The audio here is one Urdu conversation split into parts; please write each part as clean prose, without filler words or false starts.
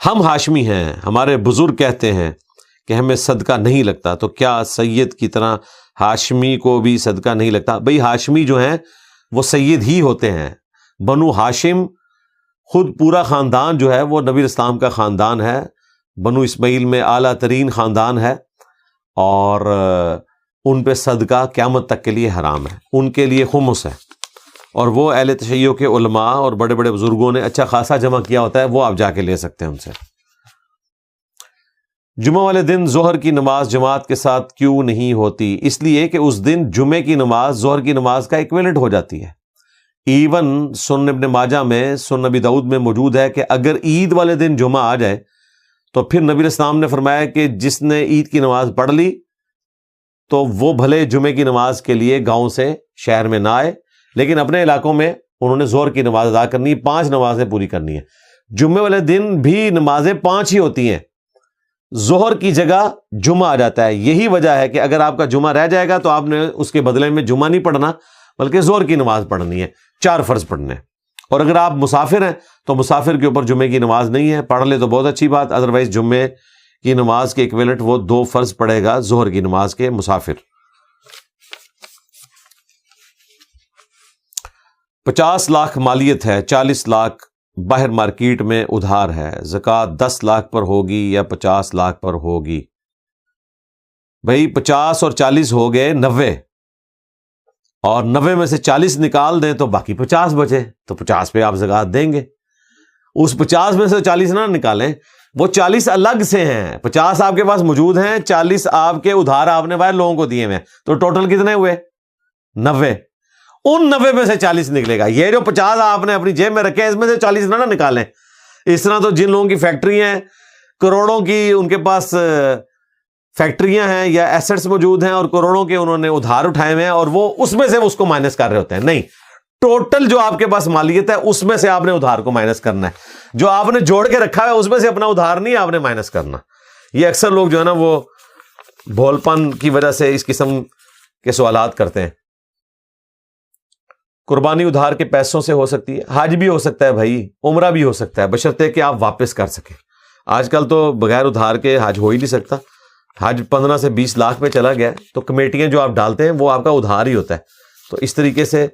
ہم ہاشمی ہیں، ہمارے بزرگ کہتے ہیں کہ ہمیں صدقہ نہیں لگتا، تو کیا سید کی طرح ہاشمی کو بھی صدقہ نہیں لگتا؟ بھئی ہاشمی جو ہیں وہ سید ہی ہوتے ہیں. بنو ہاشم خود پورا خاندان جو ہے وہ نبی اسلام کا خاندان ہے. بنو اسماعیل میں اعلیٰ ترین خاندان ہے، اور ان پہ صدقہ قیامت تک کے لیے حرام ہے، ان کے لیے خمس ہے. اور وہ اہل تشیع کے علماء اور بڑے بڑے بزرگوں نے اچھا خاصا جمع کیا ہوتا ہے، وہ آپ جا کے لے سکتے ہیں ان سے. جمعہ والے دن ظہر کی نماز جماعت کے ساتھ کیوں نہیں ہوتی؟ اس لیے کہ اس دن جمعے کی نماز ظہر کی نماز کا ایکویلنٹ ہو جاتی ہے. ایون سنن ابن ماجہ میں، سنن نبی داؤد میں موجود ہے کہ اگر عید والے دن جمعہ آ جائے تو پھر نبی السلام نے فرمایا کہ جس نے عید کی نماز پڑھ لی تو وہ بھلے جمعے کی نماز کے لیے گاؤں سے شہر میں نہ آئے، لیکن اپنے علاقوں میں انہوں نے ظہر کی نماز ادا کرنی، 5 نمازیں پوری کرنی ہے. جمعے والے دن بھی نمازیں 5 ہی ہوتی ہیں، ظہر کی جگہ جمعہ آ جاتا ہے. یہی وجہ ہے کہ اگر آپ کا جمعہ رہ جائے گا تو آپ نے اس کے بدلے میں جمعہ نہیں پڑھنا بلکہ ظہر کی نماز پڑھنی ہے، 4 فرض پڑھنے. اور اگر آپ مسافر ہیں تو مسافر کے اوپر جمعے کی نماز نہیں ہے، پڑھ لے تو بہت اچھی بات، ادروائز جمعے کی نماز کے ایکویلنٹ وہ 2 فرض پڑھے گا ظہر کی نماز کے مسافر. 50 لاکھ مالیت ہے، 40 لاکھ باہر مارکیٹ میں ادھار ہے، زکوٰۃ 10 لاکھ پر ہوگی یا 50 لاکھ پر ہوگی؟ بھائی 50 اور 40 ہو گئے 90، اور 90 میں سے 40 نکال دیں تو باقی 50 بچے، تو 50 پہ آپ زکوٰۃ دیں گے. اس 50 میں سے 40 نہ نکالیں، وہ 40 الگ سے ہیں. 50 آپ کے پاس موجود ہیں، 40 آپ کے ادھار آپ نے باہر لوگوں کو دیے ہوئے، تو ٹوٹل کتنے ہوئے؟ 90. ان 90 میں سے 40 نکلے گا. یہ جو 50 آپ نے اپنی جیب میں رکھے ہیں اس میں سے 40 نہ نکالیں. اس طرح تو جن لوگوں کی فیکٹریاں ہیں، کروڑوں کی ان کے پاس فیکٹریاں ہیں یا ایسٹس موجود ہیں، اور کروڑوں کے انہوں نے ادھار اٹھائے ہوئے ہیں، اور وہ اس میں سے اس کو مائنس کر رہے ہوتے ہیں. نہیں، ٹوٹل جو آپ کے پاس مالیت ہے اس میں سے آپ نے ادھار کو مائنس کرنا ہے. جو آپ نے جوڑ کے رکھا ہے اس میں سے اپنا ادھار نہیں آپ نے مائنس کرنا. یہ اکثر لوگ جو ہے نا وہ بھول پن کی وجہ سے اس قسم کے سوالات کرتے ہیں. قربانی ادھار کے پیسوں سے ہو سکتی ہے، حج بھی ہو سکتا ہے بھائی، عمرہ بھی ہو سکتا ہے، بشرطے کہ آپ واپس کر سکیں. آج کل تو بغیر ادھار کے حج ہو ہی نہیں سکتا. حج 15 سے 20 لاکھ میں چلا گیا، تو کمیٹیاں جو آپ ڈالتے ہیں وہ آپ کا ادھار ہی ہوتا ہے. تو اس طریقے سے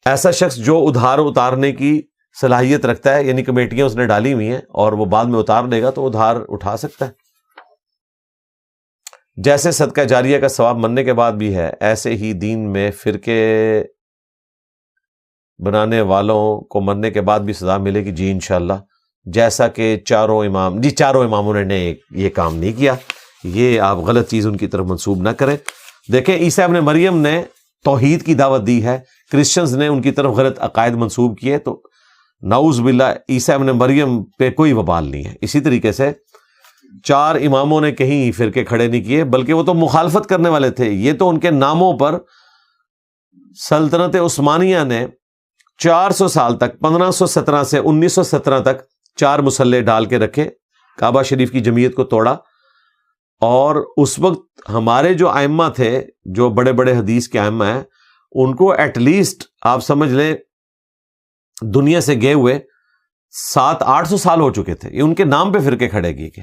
ایسا شخص جو ادھار اتارنے کی صلاحیت رکھتا ہے، یعنی کمیٹیاں اس نے ڈالی ہوئی ہیں اور وہ بعد میں اتار لے گا، تو ادھار اٹھا سکتا ہے. جیسے صدقہ جاریہ کا ثواب مرنے کے بعد بھی ہے، ایسے ہی دین میں فرقے بنانے والوں کو مرنے کے بعد بھی سزا ملے گی. جی انشاءاللہ، جیسا کہ چاروں اماموں نے یہ کام نہیں کیا. یہ آپ غلط چیز ان کی طرف منسوب نہ کریں. دیکھیں عیسیٰ ابن مریم نے توحید کی دعوت دی ہے، کرسچنز نے ان کی طرف غلط عقائد منسوب کیے، تو نعوذ باللہ عیسیٰ ابن مریم پہ کوئی وبال نہیں ہے. اسی طریقے سے 4 اماموں نے کہیں فرقے کھڑے نہیں کیے، بلکہ وہ تو مخالفت کرنے والے تھے. یہ تو ان کے ناموں پر سلطنت عثمانیہ نے 400 سال تک، 1517 سے 1917 تک 4 مسلح ڈال کے رکھے، کعبہ شریف کی جمعیت کو توڑا. اور اس وقت ہمارے جو ائمہ تھے، جو بڑے بڑے حدیث کے ائمہ ہیں، ان کو ایٹ لیسٹ آپ سمجھ لیں دنیا سے گئے ہوئے 700-800 سال ہو چکے تھے. یہ ان کے نام پہ فرقے کھڑے کیے کہ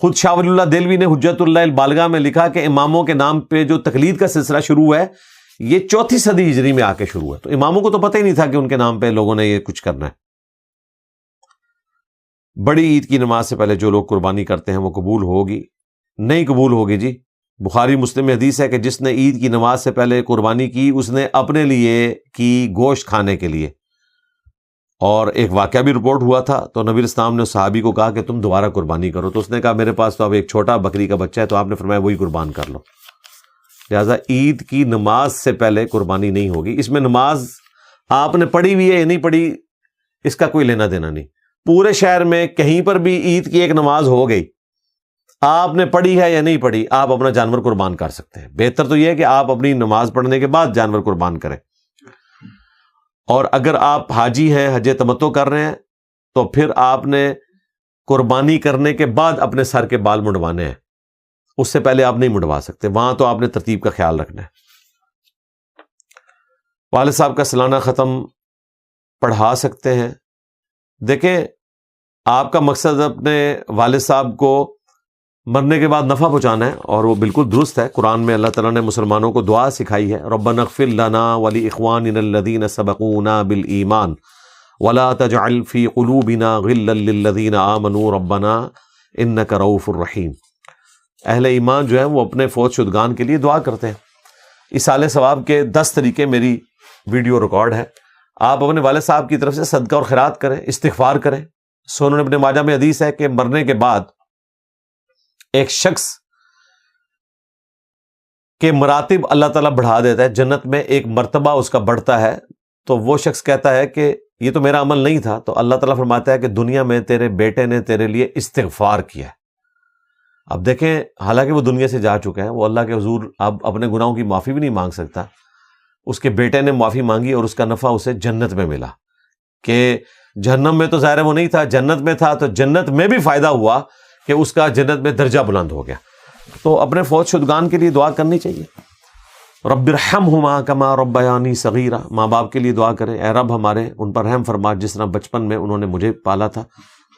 خود شاہ ولی اللہ دہلوی نے حجت اللہ البالغہ میں لکھا کہ اماموں کے نام پہ جو تقلید کا سلسلہ شروع ہے یہ 4 صدی ہجری میں آ کے شروع ہے. تو اماموں کو تو پتہ ہی نہیں تھا کہ ان کے نام پہ لوگوں نے یہ کچھ کرنا ہے. بڑی عید کی نماز سے پہلے جو لوگ قربانی کرتے ہیں وہ قبول ہوگی؟ نہیں قبول ہوگی جی. بخاری مسلم میں حدیث ہے کہ جس نے عید کی نماز سے پہلے قربانی کی اس نے اپنے لیے کی گوشت کھانے کے لیے. اور ایک واقعہ بھی رپورٹ ہوا تھا، تو نبی اسلام نے صحابی کو کہا کہ تم دوبارہ قربانی کرو، تو اس نے کہا میرے پاس تو اب ایک چھوٹا بکری کا بچہ ہے، تو آپ نے فرمایا وہی قربان کر لو. لہٰذا عید کی نماز سے پہلے قربانی نہیں ہوگی. اس میں نماز آپ نے پڑھی ہوئی ہے یا نہیں پڑھی اس کا کوئی لینا دینا نہیں. پورے شہر میں کہیں پر بھی عید کی ایک نماز ہو گئی، آپ نے پڑھی ہے یا نہیں پڑھی، آپ اپنا جانور قربان کر سکتے ہیں. بہتر تو یہ ہے کہ آپ اپنی نماز پڑھنے کے بعد جانور قربان کریں. اور اگر آپ حاجی ہیں، حج تمتع کر رہے ہیں، تو پھر آپ نے قربانی کرنے کے بعد اپنے سر کے بال منڈوانے ہیں، اس سے پہلے آپ نہیں منڈوا سکتے. وہاں تو آپ نے ترتیب کا خیال رکھنا ہے. والد صاحب کا سالانہ ختم پڑھا سکتے ہیں. دیکھیں آپ کا مقصد اپنے والد صاحب کو مرنے کے بعد نفع پہنچانا ہے، اور وہ بالکل درست ہے۔ قرآن میں اللہ تعالیٰ نے مسلمانوں کو دعا سکھائی ہے، ربنا اغفر لنا ولاخواننا الذین سبقونا بالایمان ولا تجعل فی قلوبنا غلا للذین آمنوا ربنا انک رؤوف الرحیم۔ اہل ایمان جو ہے وہ اپنے فوت شدگان کے لیے دعا کرتے ہیں۔ ایصال ثواب کے 10 طریقے میری ویڈیو ریکارڈ ہے، آپ اپنے والد صاحب کی طرف سے صدقہ اور خیرات کریں، استغفار کریں۔ سنن ابن ماجہ میں حدیث ہے کہ مرنے کے بعد ایک شخص کے مراتب اللہ تعالیٰ بڑھا دیتا ہے، جنت میں ایک مرتبہ اس کا بڑھتا ہے، تو وہ شخص کہتا ہے کہ یہ تو میرا عمل نہیں تھا، تو اللہ تعالیٰ فرماتا ہے کہ دنیا میں تیرے بیٹے نے تیرے لیے استغفار کیا ہے۔ اب دیکھیں، حالانکہ وہ دنیا سے جا چکا ہے، وہ اللہ کے حضور اب اپنے گناہوں کی معافی بھی نہیں مانگ سکتا، اس کے بیٹے نے معافی مانگی اور اس کا نفع اسے جنت میں ملا۔ کہ جہنم میں تو ظاہر ہے وہ نہیں تھا، جنت میں تھا، تو جنت میں بھی فائدہ ہوا کہ اس کا جنت میں درجہ بلند ہو گیا۔ تو اپنے فوت شدگان کے لیے دعا کرنی چاہیے۔ رب ارحمہما کما ربیانی صغیرا، ماں باپ کے لیے دعا کریں، اے رب ہمارے ان پر رحم فرما جس طرح بچپن میں انہوں نے مجھے پالا تھا۔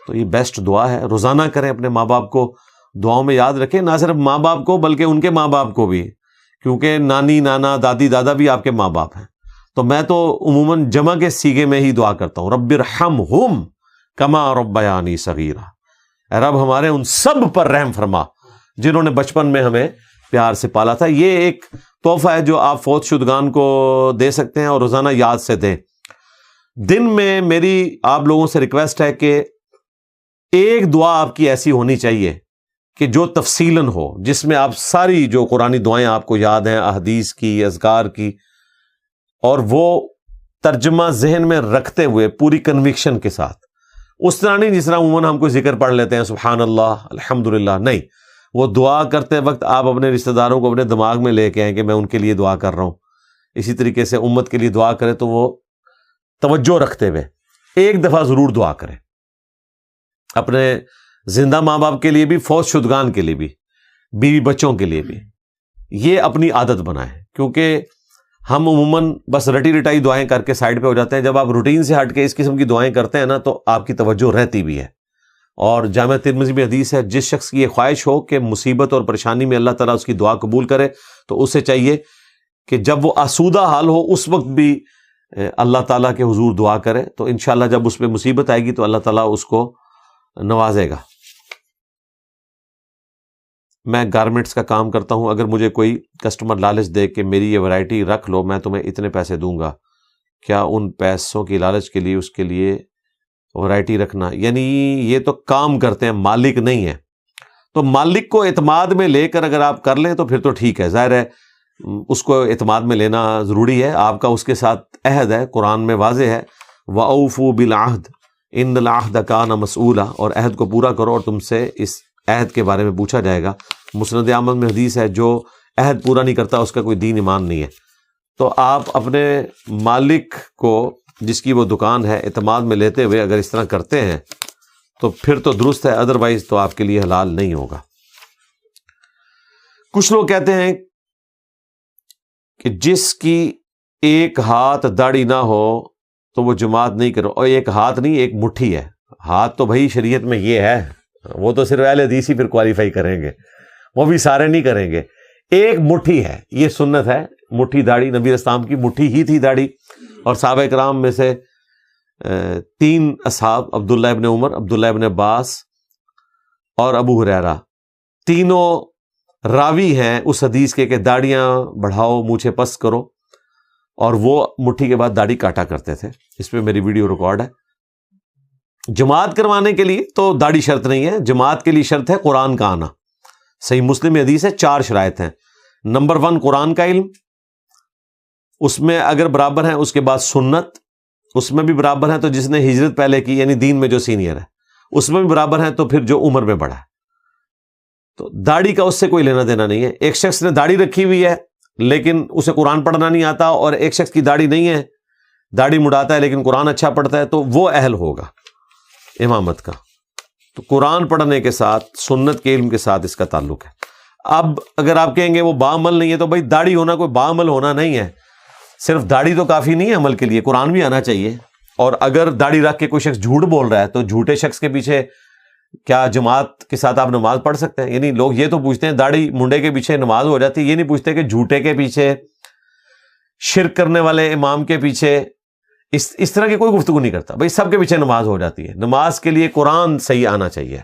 تو یہ بیسٹ دعا ہے، روزانہ کریں، اپنے ماں باپ کو دعاؤں میں یاد رکھیں، نہ صرف ماں باپ کو بلکہ ان کے ماں باپ کو بھی، کیونکہ نانی نانا دادی دادا بھی آپ کے ماں باپ ہیں۔ تو میں تو عموماً جمع کے سیغے میں ہی دعا کرتا ہوں، رب ارحمہم کما ربیانی صغیرا، اے رب ہمارے ان سب پر رحم فرما جنہوں نے بچپن میں ہمیں پیار سے پالا تھا۔ یہ ایک تحفہ ہے جو آپ فوت شدگان کو دے سکتے ہیں، اور روزانہ یاد سے دیں۔ دن میں میری آپ لوگوں سے ریکویسٹ ہے کہ ایک دعا آپ کی ایسی ہونی چاہیے کہ جو تفصیلاً ہو، جس میں آپ ساری جو قرآنی دعائیں آپ کو یاد ہیں، احادیث کی، اذکار کی، اور وہ ترجمہ ذہن میں رکھتے ہوئے پوری کنوکشن کے ساتھ، اس طرح نہیں جس طرح عموماً ہم کوئی ذکر پڑھ لیتے ہیں سبحان اللہ الحمدللہ، نہیں، وہ دعا کرتے وقت آپ اپنے رشتہ داروں کو اپنے دماغ میں لے کے آئیں کہ میں ان کے لیے دعا کر رہا ہوں۔ اسی طریقے سے امت کے لیے دعا کرے تو وہ توجہ رکھتے ہوئے ایک دفعہ ضرور دعا کریں، اپنے زندہ ماں باپ کے لیے بھی، فوت شدگان کے لیے بھی، بیوی بچوں کے لیے بھی۔ یہ اپنی عادت بنائیں، کیونکہ ہم عموماً بس رٹی رٹائی دعائیں کر کے سائڈ پہ ہو جاتے ہیں۔ جب آپ روٹین سے ہٹ کے اس قسم کی دعائیں کرتے ہیں نا تو آپ کی توجہ رہتی بھی ہے۔ اور جامع ترمذی میں حدیث ہے، جس شخص کی یہ خواہش ہو کہ مصیبت اور پریشانی میں اللہ تعالیٰ اس کی دعا قبول کرے، تو اسے چاہیے کہ جب وہ آسودہ حال ہو اس وقت بھی اللہ تعالیٰ کے حضور دعا کرے، تو انشاءاللہ جب اس پہ مصیبت آئے گی تو اللہ تعالیٰ اس کو نوازے گا۔ میں گارمنٹس کا کام کرتا ہوں، اگر مجھے کوئی کسٹمر لالچ دے کہ میری یہ ورائٹی رکھ لو، میں تمہیں اتنے پیسے دوں گا، کیا ان پیسوں کی لالچ کے لیے اس کے لیے ورائٹی رکھنا؟ یعنی یہ تو کام کرتے ہیں، مالک نہیں ہے۔ تو مالک کو اعتماد میں لے کر اگر آپ کر لیں تو پھر تو ٹھیک ہے، ظاہر ہے اس کو اعتماد میں لینا ضروری ہے، آپ کا اس کے ساتھ عہد ہے، قرآن میں واضح ہے وَأَوْفُوا بِالْعَهْدِ إِنَّ الْعَهْدَ كَانَ مَسْئُولًا، اور عہد کو پورا کرو اور تم سے اس عہد کے بارے میں پوچھا جائے گا۔ مسند احمد میں حدیث ہے، جو عہد پورا نہیں کرتا اس کا کوئی دین ایمان نہیں ہے۔ تو آپ اپنے مالک کو جس کی وہ دکان ہے اعتماد میں لیتے ہوئے اگر اس طرح کرتے ہیں تو پھر تو درست ہے، ادروائز تو آپ کے لیے حلال نہیں ہوگا۔ کچھ لوگ کہتے ہیں کہ جس کی ایک ہاتھ داڑھی نہ ہو تو وہ جماعت نہیں کرو، اور ایک ہاتھ نہیں، ایک مٹھی ہے۔ ہاتھ تو بھائی شریعت میں یہ ہے، وہ تو صرف اہل حدیث ہی پھر کوالیفائی کریں گے، وہ بھی سارے نہیں کریں گے۔ ایک مٹھی ہے، یہ سنت ہے، مٹھی داڑھی، نبی اسلام کی مٹھی ہی تھی داڑھی۔ اور صحابہ کرام میں سے 3 اصحاب، عبداللہ ابن عمر، عبداللہ ابن عباس اور ابو ہریرہ، تینوں راوی ہیں اس حدیث کے کہ داڑیاں بڑھاؤ، مونچھیں پس کرو، اور وہ مٹھی کے بعد داڑھی کاٹا کرتے تھے۔ اس پہ میری ویڈیو ریکارڈ ہے۔ جماعت کروانے کے لیے تو داڑھی شرط نہیں ہے، جماعت کے لیے شرط ہے قرآن کا آنا۔ صحیح مسلم میں حدیث ہے، 4 شرائط ہیں۔ نمبر 1 قرآن کا علم، اس میں اگر برابر ہیں، اس کے بعد سنت، اس میں بھی برابر ہیں تو جس نے ہجرت پہلے کی یعنی دین میں جو سینئر ہے، اس میں بھی برابر ہیں تو پھر جو عمر میں بڑا ہے۔ تو داڑھی کا اس سے کوئی لینا دینا نہیں ہے۔ ایک شخص نے داڑھی رکھی ہوئی ہے لیکن اسے قرآن پڑھنا نہیں آتا، اور ایک شخص کی داڑھی نہیں ہے، داڑھی مڑاتا ہے لیکن قرآن اچھا پڑھتا ہے، تو وہ اہل ہوگا امامت کا۔ تو قرآن پڑھنے کے ساتھ سنت کے علم کے ساتھ اس کا تعلق ہے۔ اب اگر آپ کہیں گے وہ باعمل نہیں ہے، تو بھائی داڑھی ہونا کوئی باعمل ہونا نہیں ہے، صرف داڑھی تو کافی نہیں ہے عمل کے لیے، قرآن بھی آنا چاہیے۔ اور اگر داڑھی رکھ کے کوئی شخص جھوٹ بول رہا ہے تو جھوٹے شخص کے پیچھے کیا جماعت کے ساتھ آپ نماز پڑھ سکتے ہیں؟ یعنی لوگ یہ تو پوچھتے ہیں داڑھی منڈے کے پیچھے نماز ہو جاتی ہے، یہ نہیں پوچھتے کہ جھوٹے کے پیچھے، شرک کرنے والے امام کے پیچھے اس طرح کی کوئی گفتگو نہیں کرتا. بھائی سب کے پیچھے نماز ہو جاتی ہے. نماز کے لیے قرآن صحیح آنا چاہیے.